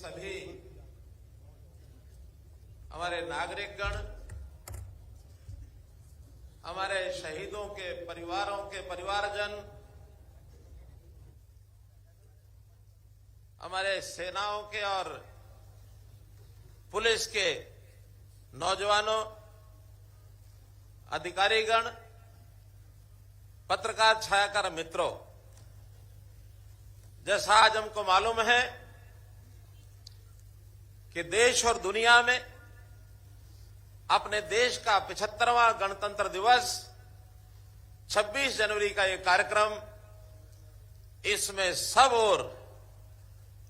सभी हमारे नागरिकगण, हमारे शहीदों के परिवारों के परिवारजन, हमारे सेनाओं के और पुलिस के नौजवानों, अधिकारीगण, पत्रकार छायाकार मित्रों, जैसा आज हमको मालूम है कि देश और दुनिया में अपने देश का 75वां गणतंत्र दिवस 26 जनवरी का ये कार्यक्रम, इसमें सब और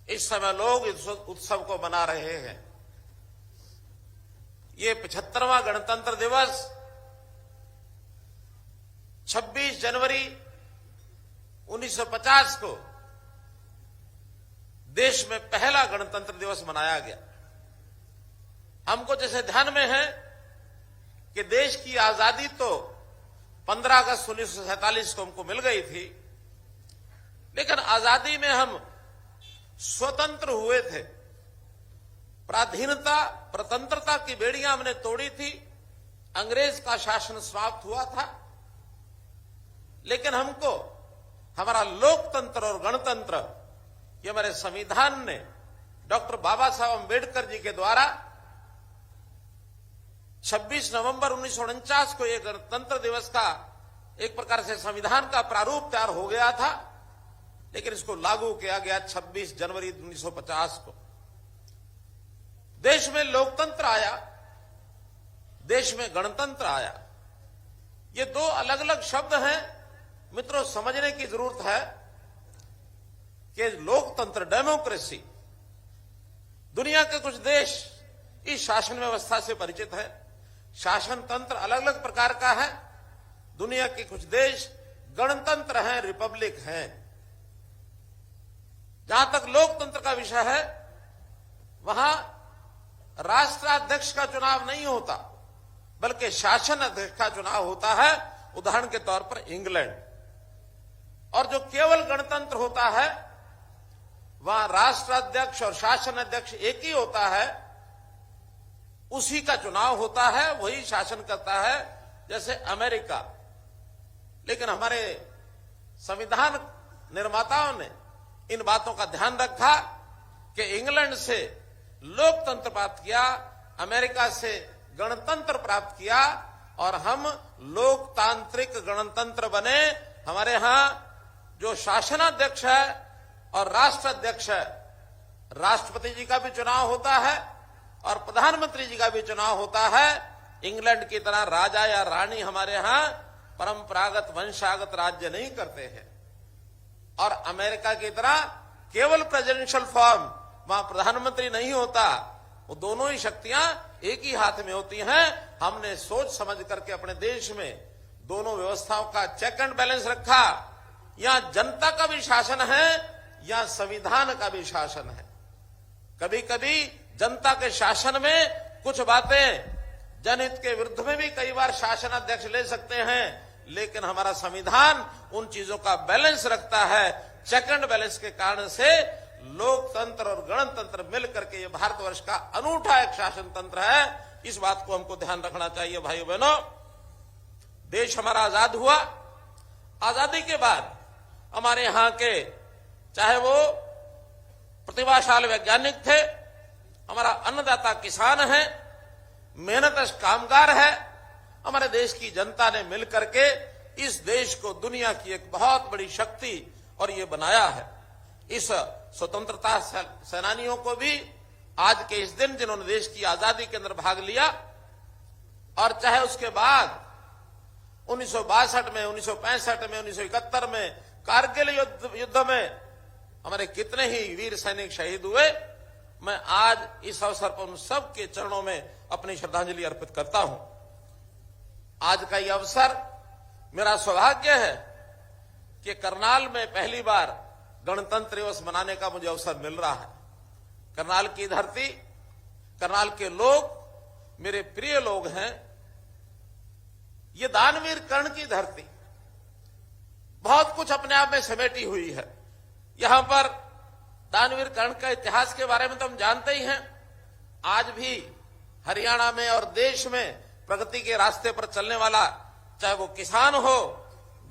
इस समय लोग इस उत्सव को मना रहे हैं। ये 75वां गणतंत्र दिवस 26 जनवरी 1950 को देश में पहला गणतंत्र दिवस मनाया गया। हमको जैसे ध्यान में है कि देश की आजादी तो 15 अगस्त 1947 को हमको मिल गई थी, लेकिन आजादी में हम स्वतंत्र हुए थे। पराधीनता, प्रतंत्रता की बेड़ियां हमने तोड़ी थी, अंग्रेज का शासन समाप्त हुआ था, लेकिन हमको हमारा लोकतंत्र और गणतंत्र, ये हमारे संविधान ने डॉक्टर बाबा साहब अम्बेडकर जी के द्वारा 26 नवंबर 1949 को यह गणतंत्र दिवस का एक प्रकार से संविधान का प्रारूप तैयार हो गया था, लेकिन इसको लागू किया गया 26 जनवरी 1950 को। देश में लोकतंत्र आया, देश में गणतंत्र आया। ये दो अलग अलग शब्द हैं मित्रों, समझने की जरूरत है कि लोकतंत्र, डेमोक्रेसी, दुनिया के कुछ देश इस शासन व्यवस्था से परिचित है। शासन तंत्र अलग अलग प्रकार का है। दुनिया के कुछ देश गणतंत्र हैं, रिपब्लिक हैं। जहां तक लोकतंत्र का विषय है, वहां राष्ट्राध्यक्ष का चुनाव नहीं होता, बल्कि शासन अध्यक्ष का चुनाव होता है। उदाहरण के तौर पर इंग्लैंड। और जो केवल गणतंत्र होता है, वहां राष्ट्राध्यक्ष और शासन अध्यक्ष एक ही होता है, उसी का चुनाव होता है, वही शासन करता है, जैसे अमेरिका। लेकिन हमारे संविधान निर्माताओं ने इन बातों का ध्यान रखा कि इंग्लैंड से लोकतंत्र प्राप्त किया, अमेरिका से गणतंत्र प्राप्त किया, और हम लोकतांत्रिक गणतंत्र बने। हमारे यहां जो शासनाध्यक्ष है और राष्ट्राध्यक्ष है, राष्ट्रपति जी का भी चुनाव होता है और प्रधानमंत्री जी का भी चुनाव होता है। इंग्लैंड की तरह राजा या रानी हमारे यहां परंपरागत वंशागत राज्य नहीं करते हैं, और अमेरिका की तरह केवल प्रेसिडेंशियल फॉर्म, वहां प्रधानमंत्री नहीं होता। वो दोनों ही शक्तियां एक ही हाथ में होती हैं। हमने सोच समझ करके अपने देश में दोनों व्यवस्थाओं का चेक एंड बैलेंस रखा। यहां जनता का भी शासन है, यहां संविधान का भी शासन है। कभी कभी जनता के शासन में कुछ बातें जनहित के विरुद्ध में भी कई बार शासन अध्यक्ष ले सकते हैं, लेकिन हमारा संविधान उन चीजों का बैलेंस रखता है। चेक एंड बैलेंस के कारण से लोकतंत्र और गणतंत्र मिलकर के ये भारतवर्ष का अनूठा एक शासन तंत्र है। इस बात को हमको ध्यान रखना चाहिए भाइयों बहनों। देश हमारा आजाद हुआ। आजादी के बाद हमारे यहां के, चाहे वो प्रतिभाशाली वैज्ञानिक थे, हमारा अन्नदाता किसान है, मेहनतकश कामगार है, हमारे देश की जनता ने मिलकर के इस देश को दुनिया की एक बहुत बड़ी शक्ति और ये बनाया है। इस स्वतंत्रता सेनानियों को भी आज के इस दिन, जिन्होंने देश की आजादी के अंदर भाग लिया, और चाहे उसके बाद 1962 में, 1965 में, 1971 में कारगिल युद्ध में हमारे कितने ही वीर सैनिक शहीद हुए, मैं आज इस अवसर पर उन सब के चरणों में अपनी श्रद्धांजलि अर्पित करता हूं। आज का यह अवसर मेरा सौभाग्य है कि करनाल में पहली बार गणतंत्र दिवस मनाने का मुझे अवसर मिल रहा है। करनाल की धरती, करनाल के लोग मेरे प्रिय लोग हैं। ये दानवीर कर्ण की धरती बहुत कुछ अपने आप में समेटी हुई है। यहां पर दानवीर कर्ण का इतिहास के बारे में तो हम जानते ही हैं। आज भी हरियाणा में और देश में प्रगति के रास्ते पर चलने वाला, चाहे वो किसान हो,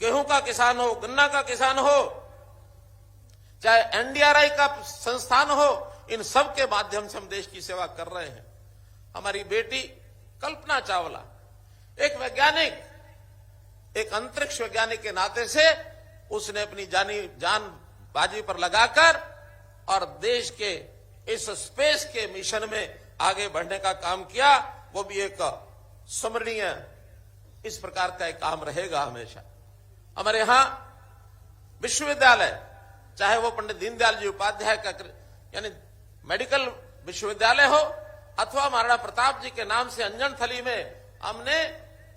गेहूं का किसान हो, गन्ना का किसान हो, चाहे एनडीआरआई का संस्थान हो, इन सब के माध्यम से हम देश की सेवा कर रहे हैं। हमारी बेटी कल्पना चावला एक वैज्ञानिक, एक अंतरिक्ष वैज्ञानिक के नाते से उसने अपनी जान बाजी पर लगाकर और देश के इस स्पेस के मिशन में आगे बढ़ने का काम किया। वो भी एक स्मरणीय इस प्रकार का एक काम रहेगा हमेशा। हमारे यहां विश्वविद्यालय, चाहे वो पंडित दीनदयाल जी उपाध्याय का यानी मेडिकल विश्वविद्यालय हो, अथवा महाराणा प्रताप जी के नाम से अंजन थली में हमने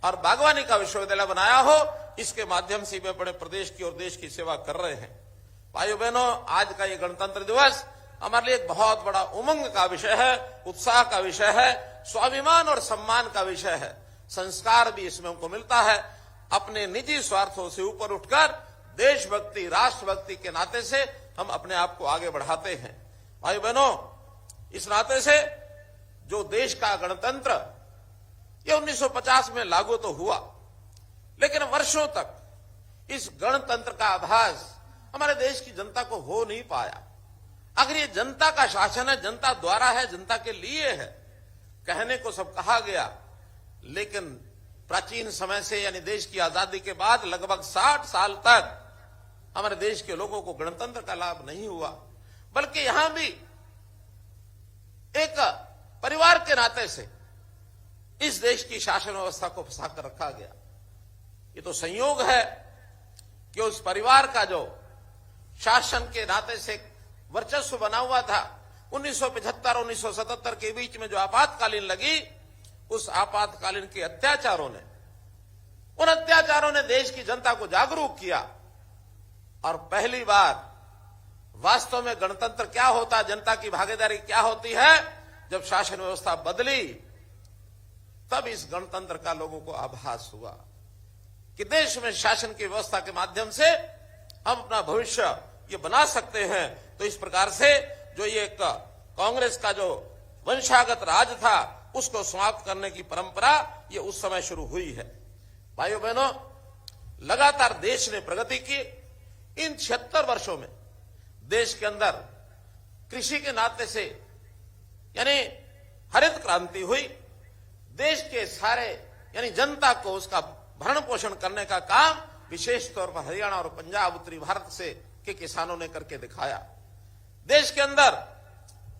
और बागवानी का विश्वविद्यालय बनाया हो, इसके माध्यम से भी अपने प्रदेश की और देश की सेवा कर रहे हैं। भाइयों बहनों, आज का ये गणतंत्र दिवस हमारे लिए एक बहुत बड़ा उमंग का विषय है, उत्साह का विषय है, स्वाभिमान और सम्मान का विषय है। संस्कार भी इसमें हमको मिलता है। अपने निजी स्वार्थों से ऊपर उठकर देशभक्ति, राष्ट्रभक्ति के नाते से हम अपने आप को आगे बढ़ाते हैं। भाई बहनों, इस नाते से जो देश का गणतंत्र ये 1950 में लागू तो हुआ, लेकिन वर्षों तक इस गणतंत्र का आभास हमारे देश की जनता को हो नहीं पाया। अगर ये जनता का शासन है, जनता द्वारा है, जनता के लिए है, कहने को सब कहा गया, लेकिन प्राचीन समय से यानी देश की आजादी के बाद लगभग 60 साल तक हमारे देश के लोगों को गणतंत्र का लाभ नहीं हुआ, बल्कि यहां भी एक परिवार के नाते से इस देश की शासन व्यवस्था को फंसा कर रखा गया। ये तो संयोग है कि उस परिवार का जो शासन के नाते से वर्चस्व बना हुआ था, 1975 और 1977 के बीच में जो आपातकालीन लगी, उस आपातकालीन के अत्याचारों ने, उन अत्याचारों ने देश की जनता को जागरूक किया और पहली बार वास्तव में गणतंत्र क्या होता, जनता की भागीदारी क्या होती है, जब शासन व्यवस्था बदली, तब इस गणतंत्र का लोगों को आभास हुआ कि देश में शासन की व्यवस्था के माध्यम से हम अपना भविष्य ये बना सकते हैं। तो इस प्रकार से जो ये कांग्रेस का जो वंशागत राज था, उसको समाप्त करने की परंपरा ये उस समय शुरू हुई है। भाइयों बहनों, लगातार देश ने प्रगति की। इन 76 वर्षों में देश के अंदर कृषि के नाते से यानी हरित क्रांति हुई। देश के सारे यानी जनता को उसका भरण पोषण करने का काम विशेष तौर पर हरियाणा और पंजाब, उत्तरी भारत से के किसानों ने करके दिखाया। देश के अंदर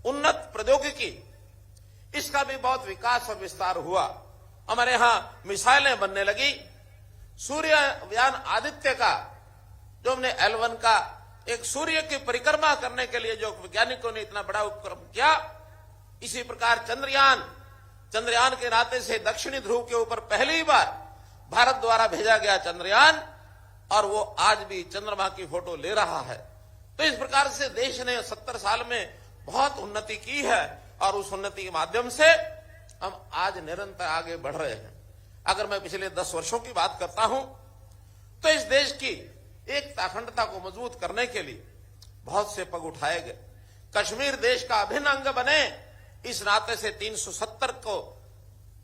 उन्नत प्रौद्योगिकी, इसका भी बहुत विकास और विस्तार हुआ। हमारे यहां मिसाइलें बनने लगी। सूर्ययान आदित्य का जो हमने L1 का एक सूर्य की परिक्रमा करने के लिए जो वैज्ञानिकों ने इतना बड़ा उपक्रम किया, इसी प्रकार चंद्रयान के नाते से दक्षिणी ध्रुव के ऊपर पहली बार भारत द्वारा भेजा गया चंद्रयान, और वो आज भी चंद्रमा की फोटो ले रहा है। तो इस प्रकार से देश ने 70 साल में बहुत उन्नति की है और उस उन्नति के माध्यम से हम आज निरंतर आगे बढ़ रहे हैं। अगर मैं पिछले 10 वर्षों की बात करता हूं तो इस देश की एकता अखंडता को मजबूत करने के लिए बहुत से पग उठाए गए। कश्मीर देश का अभिन्न अंग बने, इस नाते से 370 को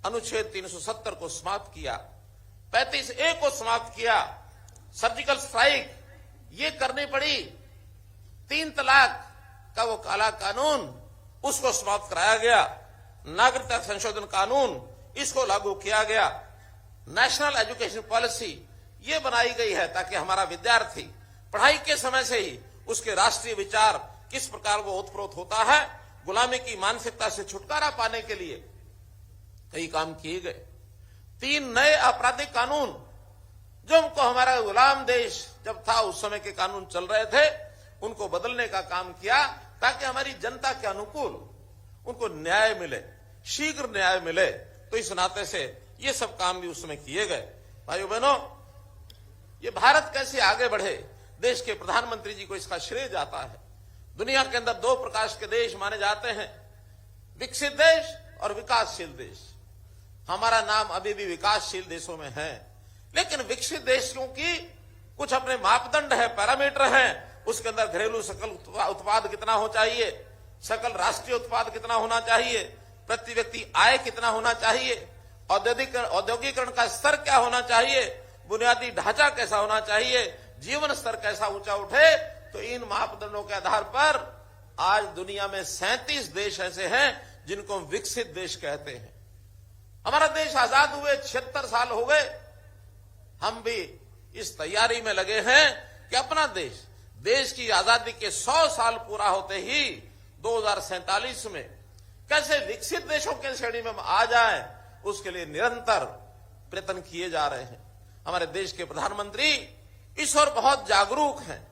अनुच्छेद 370 को समाप्त किया, 35A को समाप्त किया, सर्जिकल स्ट्राइक ये करनी पड़ी, 3 तलाक का वो काला कानून उसको समाप्त कराया गया, नागरिकता संशोधन कानून इसको लागू किया गया, नेशनल एजुकेशन पॉलिसी ये बनाई गई है ताकि हमारा विद्यार्थी पढ़ाई के समय से ही उसके राष्ट्रीय विचार किस प्रकार वो ओतप्रोत होता है, गुलामी की मानसिकता से छुटकारा पाने के लिए कई काम किए गए। 3 नए आपराधिक कानून जो हमको हमारा गुलाम देश जब था उस समय के कानून चल रहे थे, उनको बदलने का काम किया ताकि हमारी जनता के अनुकूल उनको न्याय मिले, शीघ्र न्याय मिले। तो इस नाते से ये सब काम भी उस समय किए गए। भाइयों बहनों, ये भारत कैसे आगे बढ़े, देश के प्रधानमंत्री जी को इसका श्रेय जाता है। दुनिया के अंदर 2 प्रकार के देश माने जाते हैं, विकसित देश और विकासशील देश। हमारा नाम अभी भी विकासशील देशों में है, लेकिन विकसित देशों की कुछ अपने मापदंड है, पैरामीटर हैं, उसके अंदर घरेलू सकल उत्पाद कितना हो चाहिए, सकल राष्ट्रीय उत्पाद कितना होना चाहिए, प्रति व्यक्ति आय कितना होना चाहिए, औद्योगिकरण का स्तर क्या होना चाहिए, बुनियादी ढांचा कैसा होना चाहिए, जीवन स्तर कैसा ऊंचा उठे। तो इन मापदंडों के आधार पर आज दुनिया में 37 देश ऐसे हैं जिनको विकसित देश कहते हैं। हमारा देश आजाद हुए 76 साल हो गए। हम भी इस तैयारी में लगे हैं कि अपना देश की आजादी के 100 साल पूरा होते ही 2047 में कैसे विकसित देशों के श्रेणी में आ जाए, उसके लिए निरंतर प्रयत्न किए जा रहे हैं। हमारे देश के प्रधानमंत्री इस ओर बहुत जागरूक हैं।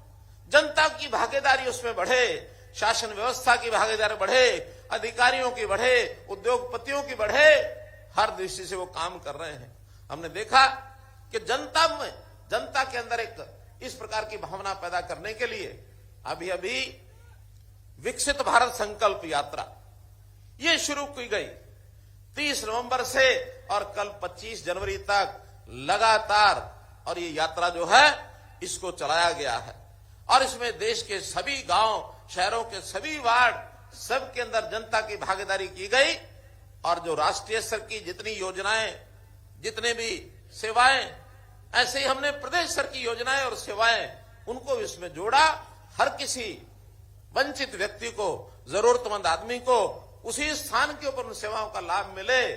जनता की भागीदारी उसमें बढ़े, शासन व्यवस्था की भागीदारी बढ़े, अधिकारियों की बढ़े, उद्योगपतियों की बढ़े, हर दृष्टि से वो काम कर रहे हैं। हमने देखा कि जनता के अंदर एक इस प्रकार की भावना पैदा करने के लिए अभी अभी विकसित भारत संकल्प यात्रा ये शुरू की गई 30 नवंबर से, और कल 25 जनवरी तक लगातार, और ये यात्रा जो है इसको चलाया गया है। और इसमें देश के सभी गांव, शहरों के सभी वार्ड, सबके अंदर जनता की भागीदारी की गई। और जो राष्ट्रीय स्तर की जितनी योजनाएं, जितने भी सेवाएं, ऐसे ही हमने प्रदेश स्तर की योजनाएं और सेवाएं उनको इसमें जोड़ा। हर किसी वंचित व्यक्ति को, जरूरतमंद आदमी को उसी स्थान के ऊपर उन सेवाओं का लाभ मिले।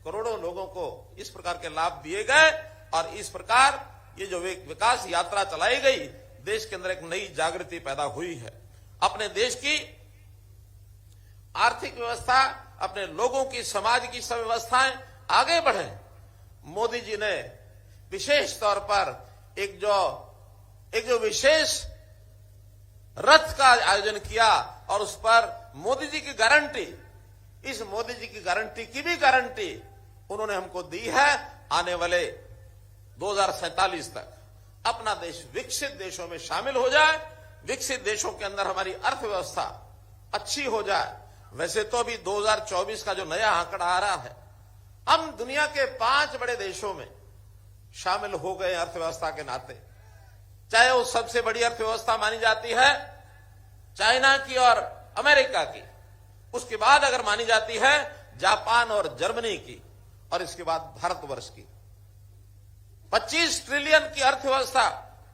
करोड़ों लोगों को इस प्रकार के लाभ दिए गए, और इस प्रकार ये जो विकास यात्रा चलाई गई, देश के अंदर एक नई जागृति पैदा हुई है। अपने देश की आर्थिक व्यवस्था, अपने लोगों की, समाज की सब व्यवस्थाएं आगे बढ़े। मोदी जी ने विशेष तौर पर एक जो विशेष रथ का आयोजन किया, और उस पर मोदी जी की गारंटी, इस मोदी जी की गारंटी की भी गारंटी उन्होंने हमको दी है। आने वाले 2047 तक अपना देश विकसित देशों में शामिल हो जाए, विकसित देशों के अंदर हमारी अर्थव्यवस्था अच्छी हो जाए। वैसे तो अभी 2024 का जो नया आंकड़ा आ रहा है, हम दुनिया के 5 बड़े देशों में शामिल हो गए अर्थव्यवस्था के नाते। चाहे वो सबसे बड़ी अर्थव्यवस्था मानी जाती है चाइना की और अमेरिका की, उसके बाद अगर मानी जाती है जापान और जर्मनी की, और इसके बाद भारतवर्ष की। 25 ट्रिलियन की अर्थव्यवस्था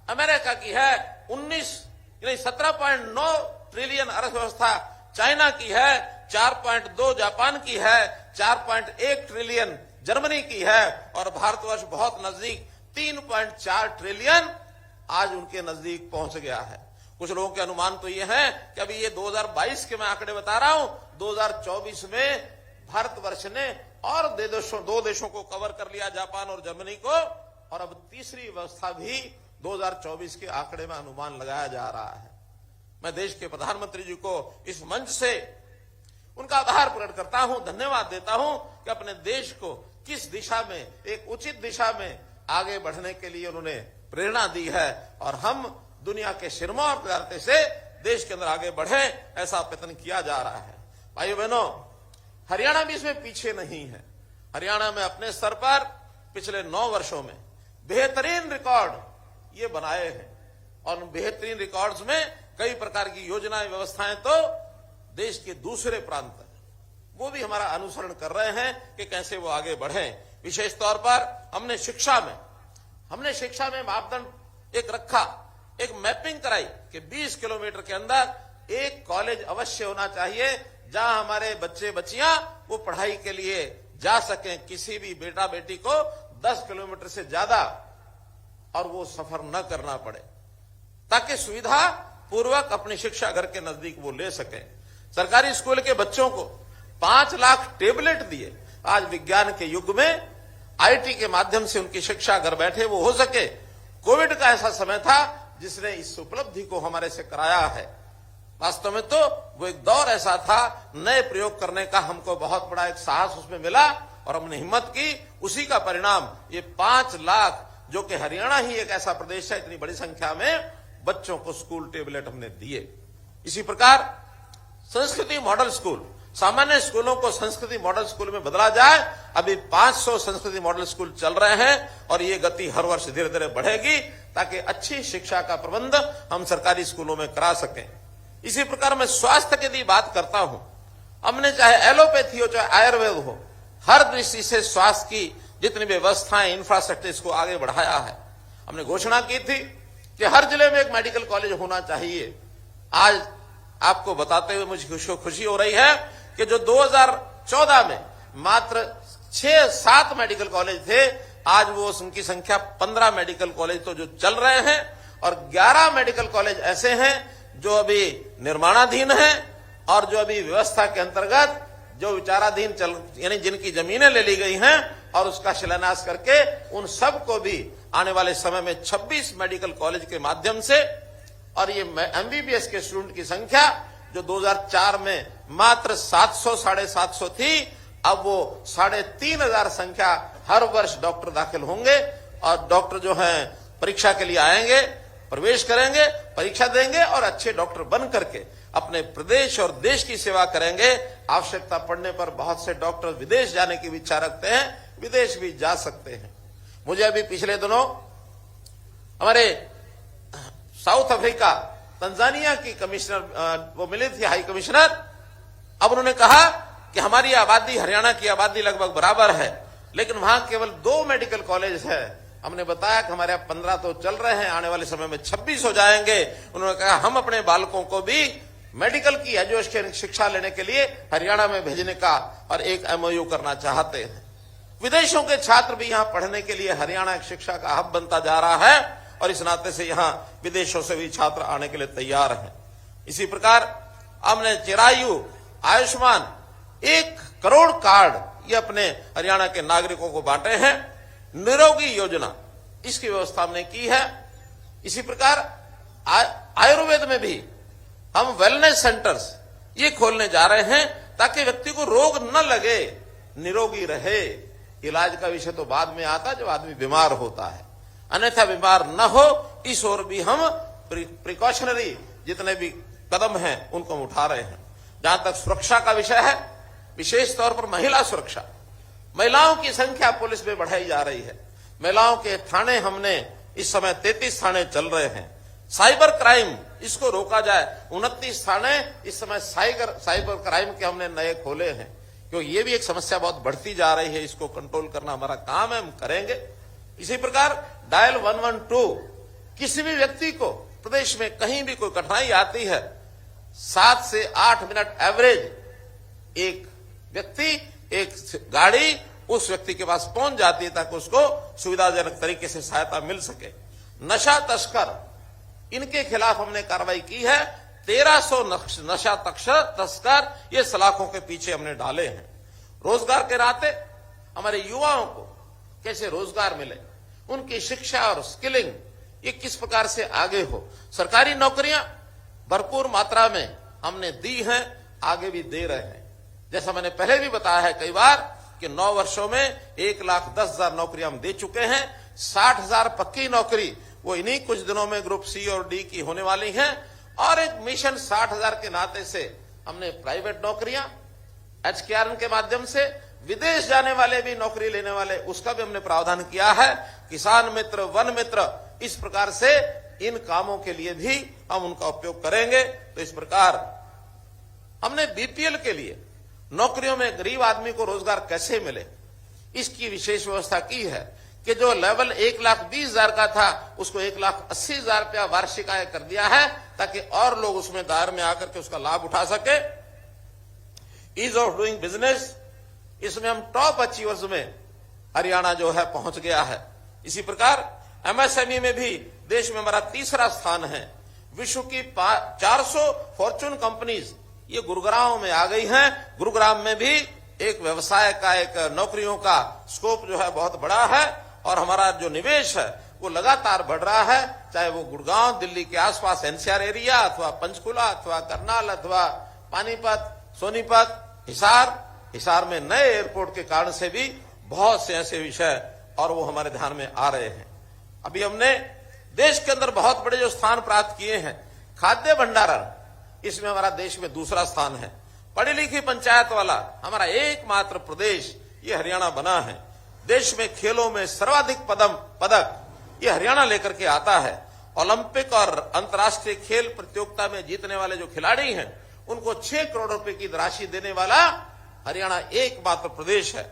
अमेरिका की है, 17.9 ट्रिलियन अर्थव्यवस्था चाइना की है, 4.2 जापान की है, 4.1 ट्रिलियन जर्मनी की है, और भारतवर्ष बहुत नजदीक 3.4 ट्रिलियन आज उनके नजदीक पहुंच गया है। कुछ लोगों के अनुमान तो ये है कि अभी ये 2022 के मैं आंकड़े बता रहा हूं, 2024 में भारतवर्ष ने और 2 देशों को कवर कर लिया, जापान और जर्मनी को, और अब तीसरी व्यवस्था भी 2024 के आंकड़े में अनुमान लगाया जा रहा है। मैं देश के प्रधानमंत्री जी को इस मंच से उनका आभार प्रकट करता हूं, धन्यवाद देता हूं कि अपने देश को किस दिशा में, एक उचित दिशा में आगे बढ़ने के लिए उन्होंने प्रेरणा दी है, और हम दुनिया के सिरमौर प्रयास से देश के अंदर आगे बढ़े, ऐसा प्रयत्न किया जा रहा है। भाइयों बहनों, हरियाणा भी इसमें पीछे नहीं है। हरियाणा में अपने स्तर पर पिछले 9 वर्षों में बेहतरीन रिकॉर्ड ये बनाए हैं, और बेहतरीन रिकॉर्ड्स में कई प्रकार की योजनाएं, व्यवस्थाएं तो देश के दूसरे प्रांत वो भी हमारा अनुसरण कर रहे हैं कि कैसे वो आगे बढ़ें। विशेष तौर पर हमने शिक्षा में मापदंड एक रखा, एक मैपिंग कराई कि 20 किलोमीटर के अंदर एक कॉलेज अवश्य होना चाहिए, जहां हमारे बच्चे बच्चियां वो पढ़ाई के लिए जा सकें। किसी भी बेटा बेटी को 10 किलोमीटर से ज्यादा और वो सफर न करना पड़े, ताकि सुविधा पूर्वक अपनी शिक्षा घर के नजदीक वो ले सकें। सरकारी स्कूल के बच्चों को 5 लाख टेबलेट दिए। आज विज्ञान के युग में आईटी के माध्यम से उनकी शिक्षा घर बैठे वो हो सके। कोविड का ऐसा समय था जिसने इस उपलब्धि को हमारे से कराया है। वास्तव में तो वो एक दौर ऐसा था, नए प्रयोग करने का हमको बहुत बड़ा एक साहस उसमें मिला, और हमने हिम्मत की। उसी का परिणाम ये 5 लाख, जो कि हरियाणा ही एक ऐसा प्रदेश है इतनी बड़ी संख्या में बच्चों को स्कूल टेबलेट हमने दिए। इसी प्रकार संस्कृति मॉडल स्कूल सामान्य स्कूलों को संस्कृति मॉडल स्कूल में बदला जाए। अभी 500 संस्कृति मॉडल स्कूल चल रहे हैं और ये गति हर वर्ष धीरे धीरे बढ़ेगी ताकि अच्छी शिक्षा का प्रबंध हम सरकारी स्कूलों में करा सकें। इसी प्रकार मैं स्वास्थ्य की यदि बात करता हूं, हमने चाहे एलोपैथी हो चाहे आयुर्वेद हो, हर दृष्टि से स्वास्थ्य की जितनी व्यवस्थाएं, इंफ्रास्ट्रक्चर, इसको आगे बढ़ाया है। हमने घोषणा की थी कि हर जिले में एक मेडिकल कॉलेज होना चाहिए। आज आपको बताते हुए मुझे खुशी हो रही है कि जो 2014 में मात्र 6-7 मेडिकल कॉलेज थे, आज वो उनकी संख्या 15 मेडिकल कॉलेज तो जो चल रहे हैं और 11 मेडिकल कॉलेज ऐसे हैं जो अभी निर्माणाधीन हैं और जो अभी व्यवस्था के अंतर्गत जो विचाराधीन यानी जिनकी जमीनें ले ली गई हैं और उसका शिलान्यास करके उन सबको भी आने वाले समय में 26 मेडिकल कॉलेज के माध्यम से, और ये एमबीबीएस के स्टूडेंट की संख्या जो 2004 में मात्र 700-750 थी, अब वो 3500 संख्या हर वर्ष डॉक्टर दाखिल होंगे और डॉक्टर जो हैं परीक्षा के लिए आएंगे, प्रवेश करेंगे, परीक्षा देंगे और अच्छे डॉक्टर बन करके अपने प्रदेश और देश की सेवा करेंगे। आवश्यकता पड़ने पर बहुत से डॉक्टर विदेश जाने की इच्छा रखते हैं, विदेश भी जा सकते हैं। मुझे अभी पिछले दिनों हमारे साउथ अफ्रीका, तंजानिया की कमिश्नर वो मिली थी, हाई कमिश्नर। अब उन्होंने कहा कि हमारी आबादी हरियाणा की आबादी लगभग बराबर है, लेकिन वहां केवल 2 मेडिकल कॉलेज है। हमने बताया कि हमारे यहाँ 15 तो चल रहे हैं, आने वाले समय में 26 हो जाएंगे। उन्होंने कहा हम अपने बालकों को भी मेडिकल की एजुकेशन शिक्षा लेने के लिए हरियाणा में भेजने का और एक एमओयू करना चाहते हैं। विदेशों के छात्र भी यहाँ पढ़ने के लिए हरियाणा एक शिक्षा का हब बनता जा रहा है और इस नाते से यहाँ विदेशों से भी छात्र आने के लिए तैयार हैं। इसी प्रकार हमने चिरायु, आयुष्मान 1 करोड़ कार्ड ये अपने हरियाणा के नागरिकों को बांटे हैं। निरोगी योजना इसकी व्यवस्था हमने की है। इसी प्रकार आयुर्वेद में भी हम वेलनेस सेंटर्स ये खोलने जा रहे हैं ताकि व्यक्ति को रोग न लगे, निरोगी रहे। इलाज का विषय तो बाद में आता जब आदमी बीमार होता है, अन्यथा बीमार न हो, इस ओर भी हम प्रिकॉशनरी जितने भी कदम हैं उनको हम उठा रहे हैं। जहां तक सुरक्षा का विषय है, विशेष तौर पर महिला सुरक्षा, महिलाओं की संख्या पुलिस में बढ़ाई जा रही है। महिलाओं के थाने हमने इस समय 33 थाने चल रहे हैं। साइबर क्राइम इसको रोका जाए, 29 थाने इस समय साइबर क्राइम के हमने नए खोले हैं, क्योंकि ये भी एक समस्या बहुत बढ़ती जा रही है। इसको कंट्रोल करना हमारा काम है, हम करेंगे। इसी प्रकार डायल 112, किसी भी व्यक्ति को प्रदेश में कहीं भी कोई कठिनाई आती है, 7 से 8 मिनट एवरेज एक व्यक्ति, एक गाड़ी उस व्यक्ति के पास पहुंच जाती है ताकि उसको सुविधाजनक तरीके से सहायता मिल सके। नशा तस्कर, इनके खिलाफ हमने कार्रवाई की है। 1300 नशा तस्कर ये सलाखों के पीछे हमने डाले हैं। रोजगार के नाते हमारे युवाओं को कैसे रोजगार मिले, उनकी शिक्षा और स्किलिंग ये किस प्रकार से आगे हो। सरकारी नौकरियां भरपूर मात्रा में हमने दी हैं, आगे भी दे रहे हैं। जैसा मैंने पहले भी बताया है कई बार कि 9 वर्षों में 1,10,000 नौकरियां हम दे चुके हैं। 60,000 पक्की नौकरी वो इन्हीं कुछ दिनों में ग्रुप सी और डी की होने वाली हैं। और एक मिशन 60,000 के नाते से हमने प्राइवेट नौकरियां HKRN के माध्यम से विदेश जाने वाले भी नौकरी लेने वाले, उसका भी हमने प्रावधान किया है। किसान मित्र, वन मित्र, इस प्रकार से इन कामों के लिए भी हम उनका उपयोग करेंगे। तो इस प्रकार हमने बीपीएल के लिए नौकरियों में गरीब आदमी को रोजगार कैसे मिले, इसकी विशेष व्यवस्था की है कि जो लेवल 1,20,000 का था उसको 1,80,000 रुपया वार्षिक आय कर दिया है ताकि और लोग उसमें दायरे में आकर के उसका लाभ उठा सके। ईज ऑफ डूइंग बिजनेस, इसमें हम टॉप अचीवर्स में हरियाणा जो है पहुंच गया है। इसी प्रकार एमएसएमई में भी देश में हमारा 3रा स्थान है। विश्व की 400 फॉर्चून कंपनीज ये गुरुग्राम में आ गई हैं। गुरुग्राम में भी एक व्यवसाय का, एक नौकरियों का स्कोप जो है बहुत बड़ा है और हमारा जो निवेश है वो लगातार बढ़ रहा है। चाहे वो गुड़गांव, दिल्ली के आसपास एनसीआर एरिया, अथवा पंचकुला, अथवा करनाल, अथवा पानीपत, सोनीपत, हिसार में नए एयरपोर्ट के कारण से भी बहुत से ऐसे विषय और वो हमारे ध्यान में आ रहे हैं। अभी हमने देश के अंदर बहुत बड़े जो स्थान प्राप्त किए हैं, खाद्य भंडारण, इसमें हमारा देश में 2रा स्थान है। पढ़ी लिखी पंचायत वाला हमारा एकमात्र प्रदेश ये हरियाणा बना है। देश में खेलों में सर्वाधिक पदक ये हरियाणा लेकर के आता है। ओलंपिक और अंतर्राष्ट्रीय खेल प्रतियोगिता में जीतने वाले जो खिलाड़ी हैं उनको 6 करोड़ रुपए की राशि देने वाला हरियाणा एकमात्र प्रदेश है।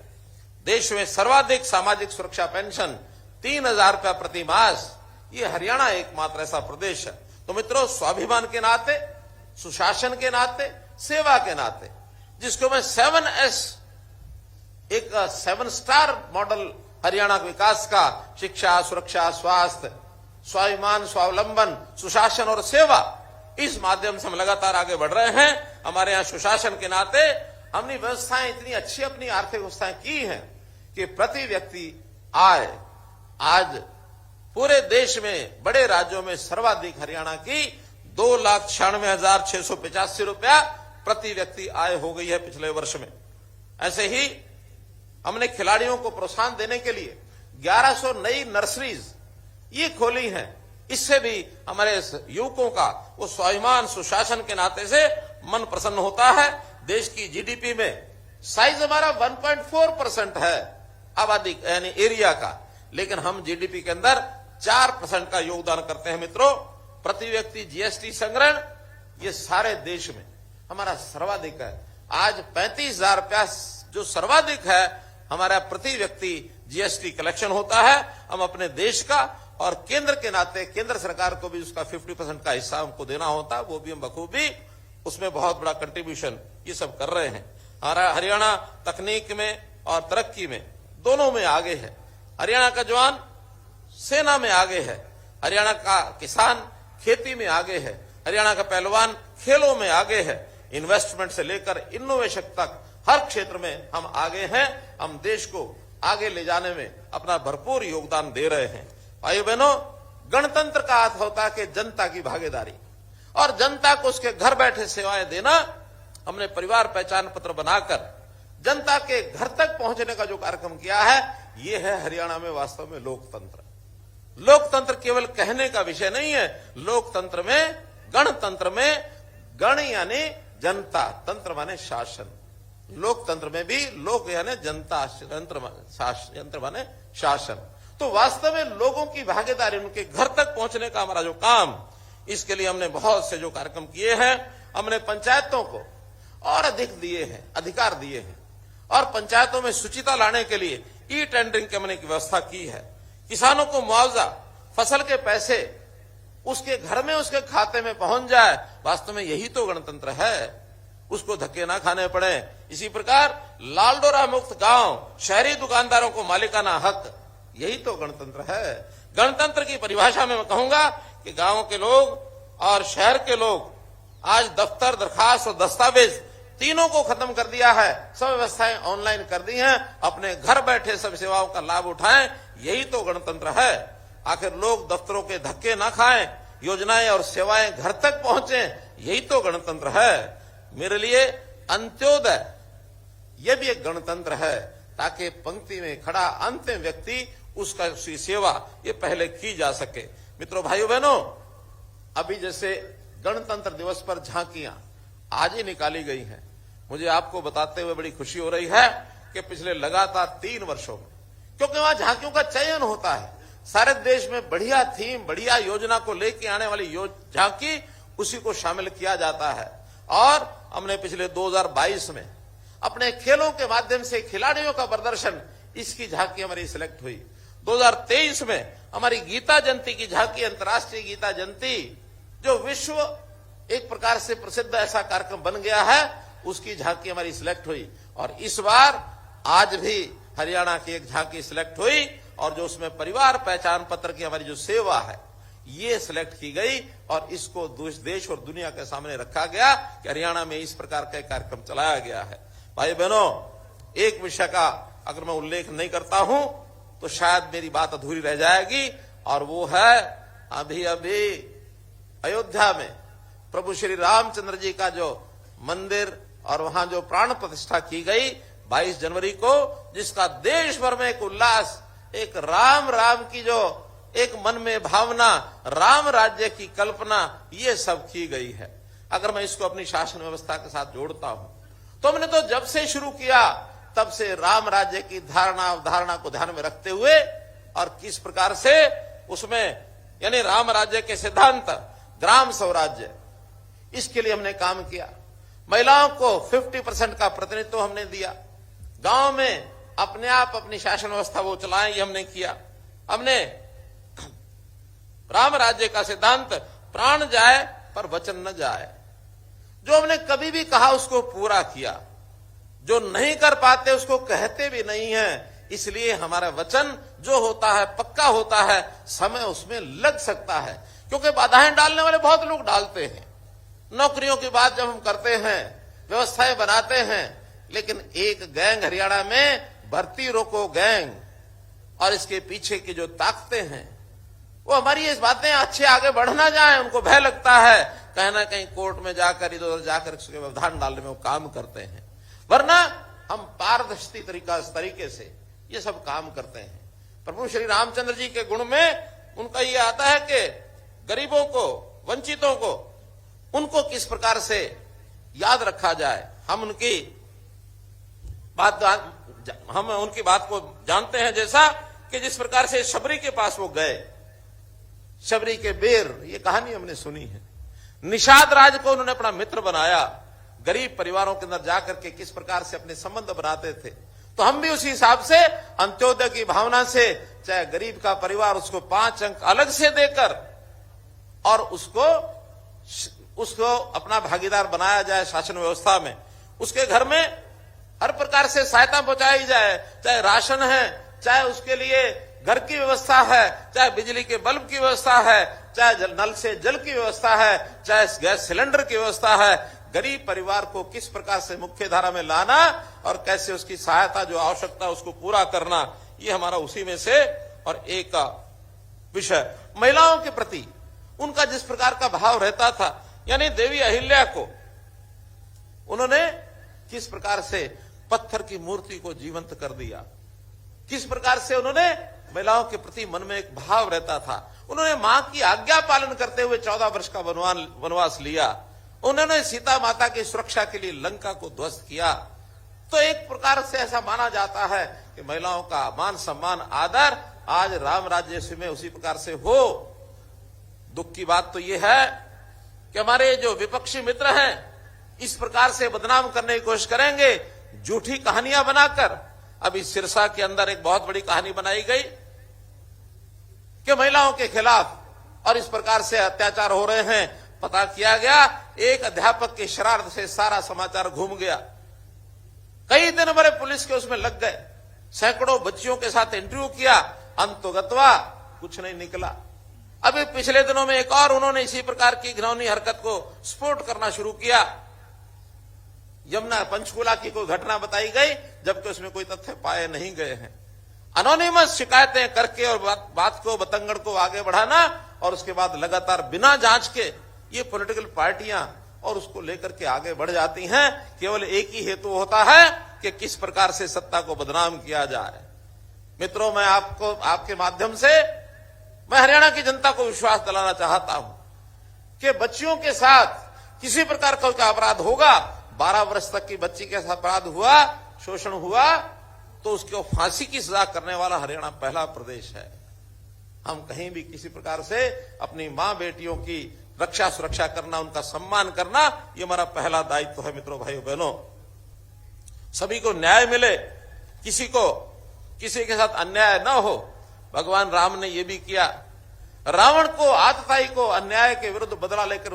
देश में सर्वाधिक सामाजिक सुरक्षा पेंशन 3,000 रुपया प्रति मास ये हरियाणा एकमात्र ऐसा प्रदेश है। तो मित्रों, स्वाभिमान के नाते, सुशासन के नाते, सेवा के नाते, जिसको मैं 7S एक 7 स्टार मॉडल हरियाणा विकास का शिक्षा, सुरक्षा, स्वास्थ्य, स्वाभिमान, स्वावलंबन, सुशासन और सेवा, इस माध्यम से हम लगातार आगे बढ़ रहे हैं। हमारे यहां सुशासन के नाते हमने व्यवस्थाएं इतनी अच्छी अपनी आर्थिक व्यवस्थाएं की हैं कि प्रति व्यक्ति आय आज पूरे देश में बड़े राज्यों में सर्वाधिक हरियाणा की 2,96,685 रुपया प्रति व्यक्ति आय हो गई है पिछले वर्ष में। ऐसे ही हमने खिलाड़ियों को प्रोत्साहन देने के लिए 1100 नई नर्सरीज ये खोली हैं। इससे भी हमारे युवकों का वो स्वाभिमान, सुशासन के नाते से मन प्रसन्न होता है। देश की जीडीपी में साइज हमारा 1.4% है आबादी यानी एरिया का, लेकिन हम जीडीपी के अंदर 4% का योगदान करते हैं। मित्रों, प्रति व्यक्ति जीएसटी संग्रहण ये सारे देश में हमारा सर्वाधिक है। आज 35,000 रुपया जो सर्वाधिक है हमारा प्रति व्यक्ति जीएसटी कलेक्शन होता है। हम अपने देश का और केंद्र के नाते केंद्र सरकार को भी उसका 50% का हिस्सा हमको देना होता है, वो भी हम बखूबी उसमें बहुत बड़ा कंट्रीब्यूशन ये सब कर रहे हैं। हमारा हरियाणा तकनीक में और तरक्की में दोनों में आगे है। हरियाणा का जवान सेना में आगे है, हरियाणा का किसान खेती में आगे है, हरियाणा का पहलवान खेलों में आगे है। इन्वेस्टमेंट से लेकर इनोवेशन तक हर क्षेत्र में हम आगे हैं। हम देश को आगे ले जाने में अपना भरपूर योगदान दे रहे हैं। भाइयों बहनों, गणतंत्र का अर्थ होता है कि जनता की भागीदारी और जनता को उसके घर बैठे सेवाएं देना। हमने परिवार पहचान पत्र बनाकर जनता के घर तक पहुंचने का जो कार्यक्रम किया है, ये है हरियाणा में वास्तव में लोकतंत्र। लोकतंत्र केवल कहने का विषय नहीं है। लोकतंत्र में, गणतंत्र में, गण यानी जनता, तंत्र माने शासन। लोकतंत्र में भी लोक यानी जनता, यंत्र माने शासन। तो वास्तव में लोगों की भागीदारी, उनके घर तक पहुंचने का हमारा जो काम, इसके लिए हमने बहुत से जो कार्यक्रम किए हैं। हमने पंचायतों को और अधिक दिए हैं, अधिकार दिए हैं, और पंचायतों में शुचिता लाने के लिए ई टेंडरिंग की हमने व्यवस्था की है। किसानों को मुआवजा, फसल के पैसे उसके घर में, उसके खाते में पहुंच जाए। वास्तव में यही तो गणतंत्र है, उसको धक्के ना खाने पड़े। इसी प्रकार लालडोरा मुक्त गांव, शहरी दुकानदारों को मालिकाना हक, यही तो गणतंत्र है। गणतंत्र की परिभाषा में मैं कहूंगा कि गांव के लोग और शहर के लोग आज दफ्तर, दरखास्त और दस्तावेज तीनों को खत्म कर दिया है। सब व्यवस्थाएं ऑनलाइन कर दी हैं। अपने घर बैठे सब सेवाओं का लाभ उठाएं, यही तो गणतंत्र है। आखिर लोग दफ्तरों के धक्के ना खाएं, योजनाएं और सेवाएं घर तक पहुंचे, यही तो गणतंत्र है। मेरे लिए अंत्योदय यह भी एक गणतंत्र है, ताकि पंक्ति में खड़ा अंतिम व्यक्ति उसका सेवा ये पहले की जा सके। मित्रों, भाइयों बहनों, अभी जैसे गणतंत्र दिवस पर झांकियां आज ही निकाली गई हैं। मुझे आपको बताते हुए बड़ी खुशी हो रही है कि पिछले लगातार 3 वर्षों में, क्योंकि वहां झांकियों का चयन होता है, सारे देश में बढ़िया थीम, बढ़िया योजना को लेके आने वाली झांकी, उसी को शामिल किया जाता है। और हमने पिछले 2022 में अपने खेलों के माध्यम से खिलाड़ियों का प्रदर्शन, इसकी झांकी हमारी सिलेक्ट हुई। 2023 में हमारी गीता जयंती की झांकी, अंतर्राष्ट्रीय गीता जयंती, जो विश्व एक प्रकार से प्रसिद्ध ऐसा कार्यक्रम बन गया है, उसकी झांकी हमारी सिलेक्ट हुई। और इस बार आज भी हरियाणा की एक झांकी सिलेक्ट हुई, और जो उसमें परिवार पहचान पत्र की हमारी जो सेवा है, ये सिलेक्ट की गई और इसको देश और दुनिया के सामने रखा गया कि हरियाणा में इस प्रकार का कार्यक्रम चलाया गया है। भाई बहनों, एक विषय का अगर मैं उल्लेख नहीं करता हूं तो शायद मेरी बात अधूरी रह जाएगी, और वो है अभी अभी अयोध्या में प्रभु श्री रामचंद्र जी का जो मंदिर और वहां जो प्राण प्रतिष्ठा की गई 22 जनवरी को, जिसका देश भर में एक उल्लास, एक राम राम की जो एक मन में भावना, राम राज्य की कल्पना, ये सब की गई है। अगर मैं इसको अपनी शासन व्यवस्था के साथ जोड़ता हूं तो हमने तो जब से शुरू किया तब से राम राज्य की धारणा अवधारणा को ध्यान में रखते हुए और किस प्रकार से उसमें यानी राम राज्य के सिद्धांत ग्राम स्वराज्य, इसके लिए हमने काम किया। महिलाओं को 50% का प्रतिनिधित्व हमने दिया। गांव में अपने आप अपनी शासन व्यवस्था वो चलाएं, ये हमने किया। हमने राम राज्य का सिद्धांत प्राण जाए पर वचन न जाए, जो हमने कभी भी कहा उसको पूरा किया, जो नहीं कर पाते उसको कहते भी नहीं है। इसलिए हमारा वचन जो होता है पक्का होता है, समय उसमें लग सकता है, क्योंकि बाधाएं डालने वाले बहुत लोग डालते हैं। नौकरियों की बात जब हम करते हैं, व्यवस्थाएं बनाते हैं, लेकिन एक गैंग हरियाणा में भर्ती रोको गैंग और इसके पीछे की जो ताकतें हैं वो हमारी इस बातें अच्छे आगे बढ़ ना जाए, उनको भय लगता है कहीं ना कहीं कोर्ट में जाकर इधर उधर जाकर उसके व्यवधान डालने में वो काम करते हैं। वरना हम पारदर्शी तरीके से ये सब काम करते हैं। प्रभु श्री रामचंद्र जी के गुण में उनका ये आता है कि गरीबों को, वंचितों को, उनको किस प्रकार से याद रखा जाए। हम उनकी बात को जानते हैं, जैसा कि जिस प्रकार से शबरी के पास वो गए, शबरी के बेर, ये कहानी हमने सुनी है। निषाद राज को उन्होंने अपना मित्र बनाया, गरीब परिवारों के अंदर जाकर के किस प्रकार से अपने संबंध बनाते थे। तो हम भी उसी हिसाब से अंत्योदय की भावना से, चाहे गरीब का परिवार उसको 5 अंक अलग से देकर और उसको अपना भागीदार बनाया जाए शासन व्यवस्था में, उसके घर में हर प्रकार से सहायता पहुंचाई जाए, चाहे राशन है, चाहे उसके लिए घर की व्यवस्था है, चाहे बिजली के बल्ब की व्यवस्था है, चाहे नल से जल की व्यवस्था है, चाहे गैस सिलेंडर की व्यवस्था है। गरीब परिवार को किस प्रकार से मुख्य धारा में लाना और कैसे उसकी सहायता जो आवश्यकता उसको पूरा करना, ये हमारा उसी में से और एक विषय। महिलाओं के प्रति उनका जिस प्रकार का भाव रहता था, यानी देवी अहिल्या को उन्होंने किस प्रकार से पत्थर की मूर्ति को जीवंत कर दिया, किस प्रकार से उन्होंने महिलाओं के प्रति मन में एक भाव रहता था। उन्होंने मां की आज्ञा पालन करते हुए 14 वर्ष का वनवास लिया। उन्होंने सीता माता की सुरक्षा के लिए लंका को ध्वस्त किया। तो एक प्रकार से ऐसा माना जाता है कि महिलाओं का मान सम्मान आदर आज राम राज्य में उसी प्रकार से हो। दुख की बात तो यह है कि हमारे जो विपक्षी मित्र हैं इस प्रकार से बदनाम करने की कोशिश करेंगे, झूठी कहानियां बनाकर। अभी सिरसा के अंदर एक बहुत बड़ी कहानी बनाई गई कि महिलाओं के खिलाफ और इस प्रकार से अत्याचार हो रहे हैं। पता किया गया एक अध्यापक की शरारत से सारा समाचार घूम गया। कई दिन भरे पुलिस के उसमें लग गए, सैकड़ों बच्चियों के साथ इंटरव्यू किया, अंततः कुछ नहीं निकला। अभी पिछले दिनों में एक और उन्होंने इसी प्रकार की घिनौनी हरकत को स्पोर्ट करना शुरू किया। यमुना पंचकूला की कोई घटना बताई गई, जबकि उसमें कोई तथ्य पाए नहीं गए हैं। अनोनिमस शिकायतें करके और बात को बतंगड़ को आगे बढ़ाना और उसके बाद लगातार बिना जांच के ये पॉलिटिकल पार्टियां और उसको लेकर के आगे बढ़ जाती हैं। केवल एक ही हेतु होता है कि किस प्रकार से सत्ता को बदनाम किया जाए। मित्रों, मैं आपको आपके माध्यम से मैं हरियाणा की जनता को विश्वास दिलाना चाहता हूं कि बच्चियों के साथ किसी प्रकार का अपराध होगा, 12 वर्ष तक की बच्ची के साथ अपराध हुआ, शोषण हुआ, तो उसको फांसी की सजा करने वाला हरियाणा पहला प्रदेश है। हम कहीं भी किसी प्रकार से अपनी मां बेटियों की रक्षा सुरक्षा करना, उनका सम्मान करना, ये हमारा पहला दायित्व है। मित्रों, भाइयों बहनों, सभी को न्याय मिले, किसी के साथ अन्याय न हो। भगवान राम ने यह भी किया, रावण को, आतताई को अन्याय के विरुद्ध बदला लेकर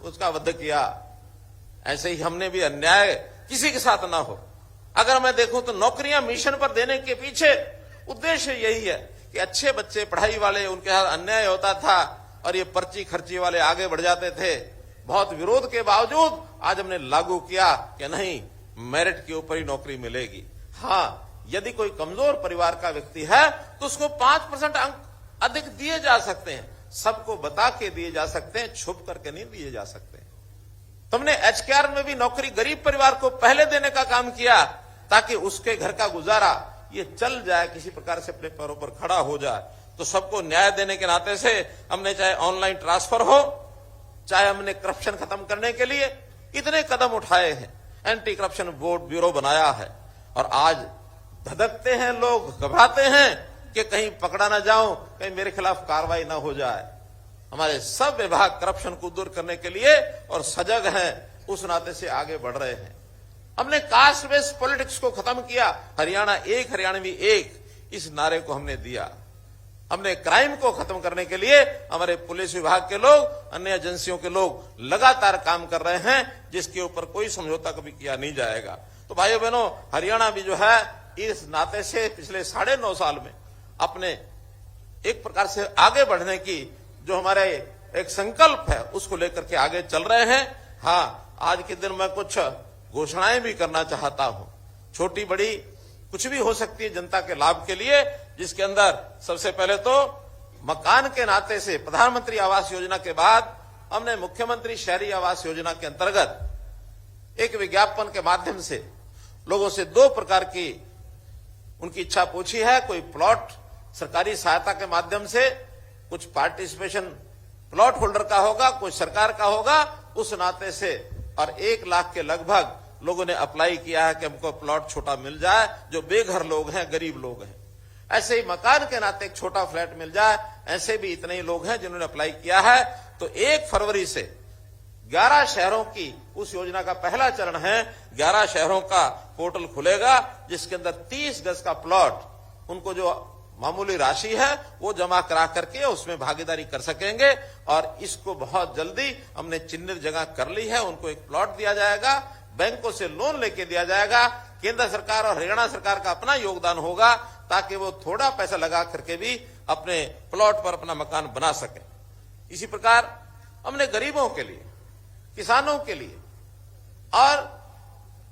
उसका वध किया। ऐसे ही हमने भी अन्याय किसी के साथ ना हो। अगर मैं देखूं तो नौकरियां मिशन पर देने के पीछे उद्देश्य यही है कि अच्छे बच्चे पढ़ाई वाले, उनके साथ अन्याय होता था और ये पर्ची खर्ची वाले आगे बढ़ जाते थे। बहुत विरोध के बावजूद आज हमने लागू किया कि नहीं, मेरिट के ऊपर ही नौकरी मिलेगी। हाँ, यदि कोई कमजोर परिवार का व्यक्ति है तो उसको 5% अंक अधिक दिए जा सकते हैं, सबको बता के दिए जा सकते हैं, छुप करके नहीं दिए जा सकते। तुमने एचकेआर में भी नौकरी गरीब परिवार को पहले देने का काम किया ताकि उसके घर का गुजारा ये चल जाए, किसी प्रकार से अपने पैरों पर खड़ा हो जाए। तो सबको न्याय देने के नाते से हमने चाहे ऑनलाइन ट्रांसफर हो, चाहे हमने करप्शन खत्म करने के लिए इतने कदम उठाए हैं। एंटी करप्शन ब्यूरो बनाया है। और आज धधकते हैं लोग, घबराते हैं कि कहीं पकड़ा ना जाऊं, कहीं मेरे खिलाफ कार्रवाई ना हो जाए। हमारे सब विभाग करप्शन को दूर करने के लिए और सजग हैं, उस नाते से आगे बढ़ रहे हैं। हमने कास्ट बेस्ड पॉलिटिक्स को खत्म किया। हरियाणा एक, हरियाणवी एक, इस नारे को हमने दिया। हमने क्राइम को खत्म करने के लिए हमारे पुलिस विभाग के लोग, अन्य एजेंसियों के लोग लगातार काम कर रहे हैं, जिसके ऊपर कोई समझौता कभी किया नहीं जाएगा। तो भाइयों बहनों, हरियाणा भी जो है इस नाते से पिछले 9.5 साल में अपने एक प्रकार से आगे बढ़ने की जो हमारे एक संकल्प है उसको लेकर के आगे चल रहे हैं। हाँ, आज के दिन मैं कुछ घोषणाएं भी करना चाहता हूं, छोटी बड़ी कुछ भी हो सकती है जनता के लाभ के लिए, जिसके अंदर सबसे पहले तो मकान के नाते से प्रधानमंत्री आवास योजना के बाद हमने मुख्यमंत्री शहरी आवास योजना के अंतर्गत एक विज्ञापन के माध्यम से लोगों से 2 प्रकार की उनकी इच्छा पूछी है। कोई प्लॉट सरकारी सहायता के माध्यम से, कुछ पार्टिसिपेशन प्लॉट होल्डर का होगा, कुछ सरकार का होगा, उस नाते से। और 1 लाख के लगभग लोगों ने अप्लाई किया है कि हमको प्लॉट छोटा मिल जाए, जो बेघर लोग हैं, गरीब लोग हैं। ऐसे ही मकान के नाते एक छोटा फ्लैट मिल जाए, ऐसे भी इतने ही लोग हैं जिन्होंने अप्लाई किया है। तो 1 फरवरी से 11 शहरों की उस योजना का पहला चरण है। 11 शहरों का पोर्टल खुलेगा, जिसके अंदर 30 गज का प्लॉट, उनको जो मामूली राशि है वो जमा करा करके उसमें भागीदारी कर सकेंगे। और इसको बहुत जल्दी हमने चिन्हित जगह कर ली है, उनको एक प्लॉट दिया जाएगा, बैंकों से लोन लेके दिया जाएगा। केंद्र सरकार और हरियाणा सरकार का अपना योगदान होगा, ताकि वो थोड़ा पैसा लगा करके भी अपने प्लॉट पर अपना मकान बना सके। इसी प्रकार हमने गरीबों के लिए, किसानों के लिए और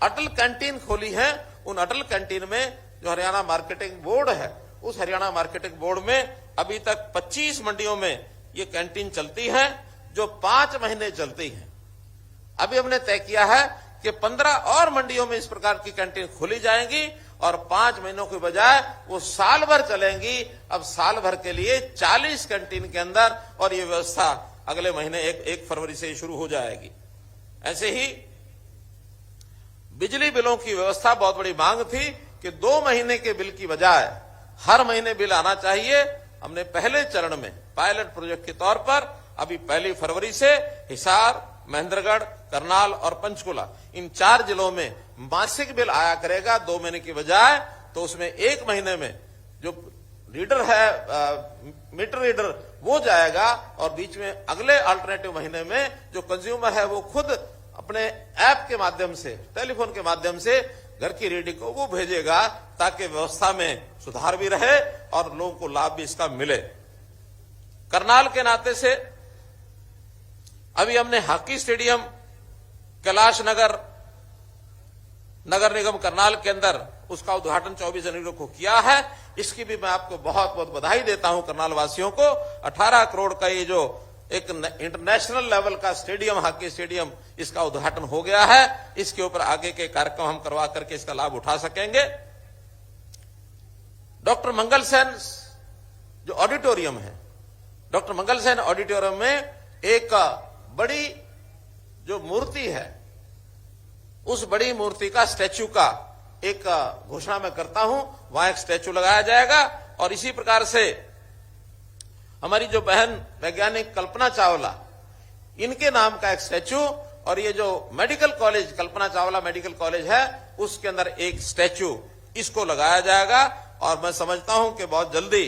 अटल कैंटीन खोली है। उन अटल कैंटीन में जो हरियाणा मार्केटिंग बोर्ड है, उस हरियाणा मार्केटिंग बोर्ड में अभी तक 25 मंडियों में ये कैंटीन चलती है, जो 5 महीने चलती है। अभी हमने तय किया है कि 15 और मंडियों में इस प्रकार की कैंटीन खोली जाएंगी और 5 महीनों के बजाय वो साल भर चलेंगी। अब साल भर के लिए 40 कैंटीन के अंदर, और ये व्यवस्था अगले महीने 1 फरवरी से शुरू हो जाएगी। ऐसे ही बिजली बिलों की व्यवस्था, बहुत बड़ी मांग थी कि 2 महीने के बिल की बजाय हर महीने बिल आना चाहिए। हमने पहले चरण में पायलट प्रोजेक्ट के तौर पर अभी 1 फरवरी से हिसार, महेंद्रगढ़, करनाल और पंचकुला, इन 4 जिलों में मासिक बिल आया करेगा 2 महीने की बजाय। तो उसमें 1 महीने में जो रीडर है, मीटर रीडर, वो जाएगा, और बीच में अगले अल्टरनेटिव महीने में जो कंज्यूमर है वो खुद अपने ऐप के माध्यम से, टेलीफोन के माध्यम से घर की रीडिंग को वो भेजेगा, ताकि व्यवस्था में सुधार भी रहे और लोगों को लाभ भी इसका मिले। करनाल के नाते से अभी हमने हॉकी स्टेडियम कैलाश नगर निगम करनाल के अंदर उसका उद्घाटन 24 जनवरी को किया है। इसकी भी मैं आपको बहुत बहुत बधाई देता हूं करनाल वासियों को। 18 करोड़ का ये जो एक इंटरनेशनल लेवल का स्टेडियम, हॉकी स्टेडियम, इसका उद्घाटन हो गया है। इसके ऊपर आगे के कार्यक्रम हम करवा करके इसका लाभ उठा सकेंगे। डॉक्टर मंगल सेन जो ऑडिटोरियम है, डॉक्टर मंगल सेन ऑडिटोरियम में एक बड़ी जो मूर्ति है, उस बड़ी मूर्ति का, स्टैच्यू का एक घोषणा मैं करता हूं। वहां एक स्टैच्यू लगाया जाएगा। और इसी प्रकार से हमारी जो बहन वैज्ञानिक कल्पना चावला, इनके नाम का एक स्टैच्यू, और ये जो medical college, Kalpana Chawla medical college है, उसके अंदर एक स्टैच्यू, इसको लगाया जाएगा। और मैं समझता हूं कि बहुत जल्दी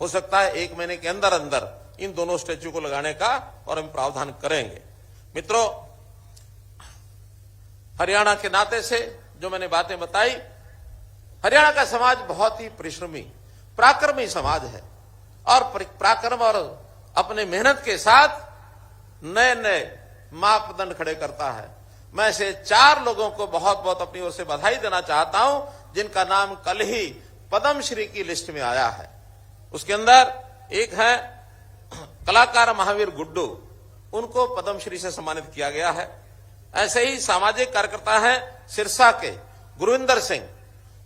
हो सकता है, 1 महीने के अंदर अंदर इन दोनों स्टैच्यू को लगाने का और हम प्रावधान करेंगे। मित्रों, हरियाणा के नाते से जो मैंने बातें बताई, हरियाणा का समाज बहुत ही परिश्रमी, पराक्रमी समाज है, और पराक्रम और अपने मेहनत के साथ नए नए मापदंड खड़े करता है। मैं ऐसे 4 लोगों को बहुत बहुत अपनी ओर से बधाई देना चाहता हूं, जिनका नाम कल ही पद्मश्री की लिस्ट में आया है। उसके अंदर एक है कलाकार महावीर गुड्डू, उनको पद्मश्री से सम्मानित किया गया है। ऐसे ही सामाजिक कार्यकर्ता हैं सिरसा के गुरविंदर सिंह,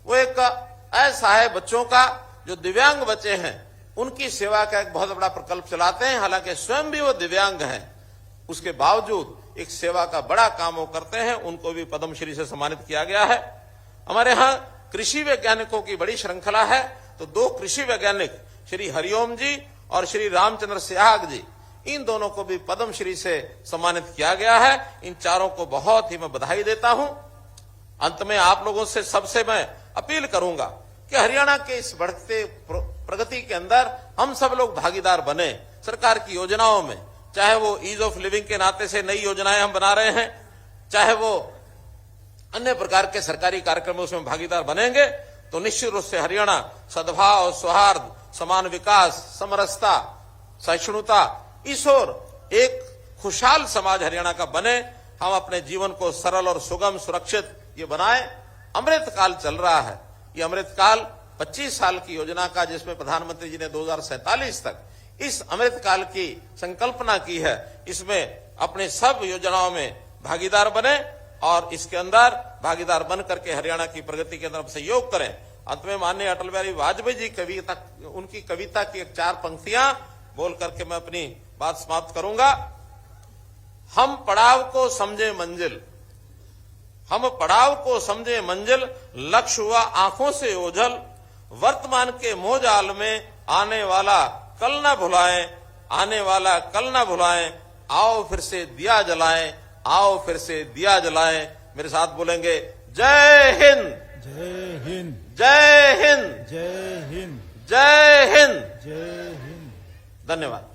वो एक असहाय बच्चों का, जो दिव्यांग बच्चे हैं, उनकी सेवा का एक बहुत बड़ा प्रकल्प चलाते हैं। हालांकि स्वयं भी वो दिव्यांग हैं, उसके बावजूद एक सेवा का बड़ा काम वो करते हैं, उनको भी पद्मश्री से सम्मानित किया गया है। हमारे यहाँ कृषि वैज्ञानिकों की बड़ी श्रृंखला है, तो 2 कृषि वैज्ञानिक श्री हरिओम जी और श्री रामचंद्र सिहाग जी, इन दोनों को भी पद्मश्री से सम्मानित किया गया है। इन चारों को बहुत ही मैं बधाई देता हूं। अंत में आप लोगों से सबसे मैं अपील करूंगा कि हरियाणा के इस बढ़ते प्रगति के अंदर हम सब लोग भागीदार बने। सरकार की योजनाओं में, चाहे वो ईज ऑफ लिविंग के नाते से नई योजनाएं हम बना रहे हैं, चाहे वो अन्य प्रकार के सरकारी कार्यक्रमों उसमें भागीदार बनेंगे, तो निश्चित रूप से हरियाणा सद्भाव, सौहार्द, समान विकास, समरसता, सहिष्णुता, इस ओर एक खुशहाल समाज हरियाणा का बने। हम अपने जीवन को सरल और सुगम, सुरक्षित ये बनाए। अमृत काल चल रहा है, ये अमृत काल 25 साल की योजना का, जिसमें प्रधानमंत्री जी ने 2047 तक इस अमृत काल की संकल्पना की है, इसमें अपने सब योजनाओं में भागीदार बने और इसके अंदर भागीदार बन करके हरियाणा की प्रगति के अंदर सहयोग करें। अंत में माननीय अटल बिहारी वाजपेयी जी उनकी कविता की 4 पंक्तियां बोल करके मैं अपनी बात समाप्त करूंगा। हम पड़ाव को समझे मंजिल, हम पड़ाव को समझे मंजिल, लक्ष्य हुआ आंखों से ओझल, वर्तमान के मोह जाल में आने वाला कल ना भुलाएं, आने वाला कल ना भुलाएं, आओ फिर से दिया जलाएं, आओ फिर से दिया जलाएं। मेरे साथ बोलेंगे, जय हिंद, जय हिंद, जय हिंद, जय हिंद, जय हिंद, जय हिंद। धन्यवाद।